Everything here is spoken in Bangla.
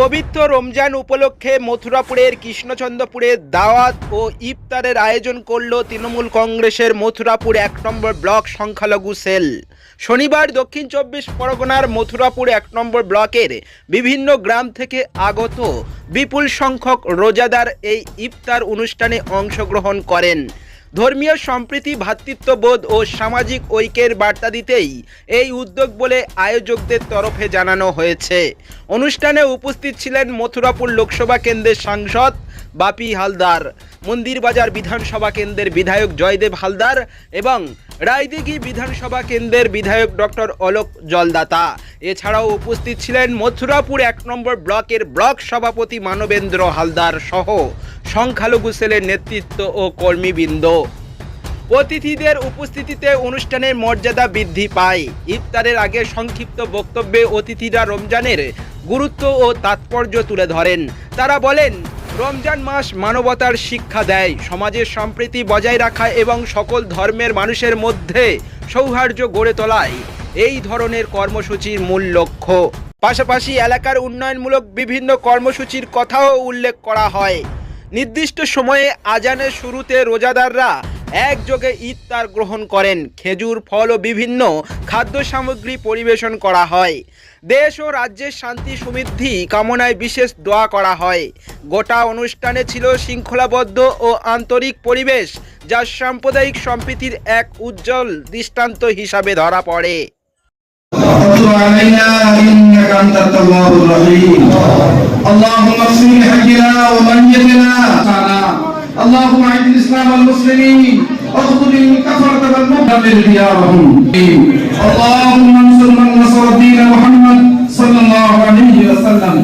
পবিত্র রমজান উপলক্ষে মথুরাপুরের কৃষ্ণচন্দ্রপুরে দাওয়াত ও ইফতারের আয়োজন করল তৃণমূল কংগ্রেসের মথুরাপুর ১ নম্বর ব্লক সংখ্যালঘু সেল। শনিবার দক্ষিণ ২৪ পরগনার মথুরাপুর ১ নম্বর ব্লকের বিভিন্ন গ্রাম থেকে আগত বিপুল সংখ্যক রোজাদার এই ইফতার অনুষ্ঠানে অংশগ্রহণ করেন। ধর্মীয় সম্প্রীতি, ভ্রাতৃত্ববোধ ও সামাজিক ঐক্যের বার্তা দিতেই এই উদ্যোগ বলে আয়োজকদের তরফে জানানো হয়েছে। অনুষ্ঠানে উপস্থিত ছিলেন মথুরাপুর লোকসভা কেন্দ্রের সাংসদ বাপি হালদার, মন্দিরবাজার বিধানসভা কেন্দ্রের বিধায়ক জয়দেব হালদার এবং রায়দিঘি বিধানসভা কেন্দ্রের বিধায়ক ডক্টর অলোক জলদাতা। এছাড়াও উপস্থিত ছিলেন মথুরাপুর ১ নম্বর ব্লকের ব্লক সভাপতি মানবেন্দ্র হালদার সহ সংখ্যালঘু সেলের নেতৃত্ব ও কর্মীবৃন্দ। অতিথিদের উপস্থিতিতে অনুষ্ঠানের মর্যাদা বৃদ্ধি পায়। ইফতারের আগে সংক্ষিপ্ত বক্তব্যে অতিথিরা রমজানের গুরুত্ব ও তাৎপর্য তুলে ধরেন। তারা বলেন, রমজান মাস মানবতার শিক্ষা দেয়, সমাজের সম্প্রীতি বজায় রাখা এবং সকল ধর্মের মানুষের মধ্যে সৌহার্দ্য গড়ে তোলাই এই ধরনের কর্মসূচির মূল লক্ষ্য। পাশাপাশি এলাকার উন্নয়নমূলক বিভিন্ন কর্মসূচির কথাও উল্লেখ করা হয়। নির্দিষ্ট সময়ে আজানের শুরুতে রোজাদাররা একযোগে ইফতার গ্রহণ করেন। খেজুর, ফল ও বিভিন্ন খাদ্য সামগ্রী পরিবেশন করা হয়। দেশ ও রাজ্যের শান্তি সমৃদ্ধি কামনায় বিশেষ দোয়া করা হয়। গোটা অনুষ্ঠানে ছিল শৃঙ্খলাবদ্ধ ও আন্তরিক পরিবেশ, যা সাম্প্রদায়িক সম্প্রীতির এক উজ্জ্বল দৃষ্টান্ত হিসাবে ধরা পড়ে। اللهم اعز الاسلام والمسلمين واخذل الكفرة والمبتدع ديارهم. اللهم انصر من نصر دين محمد صلى الله عليه وسلم.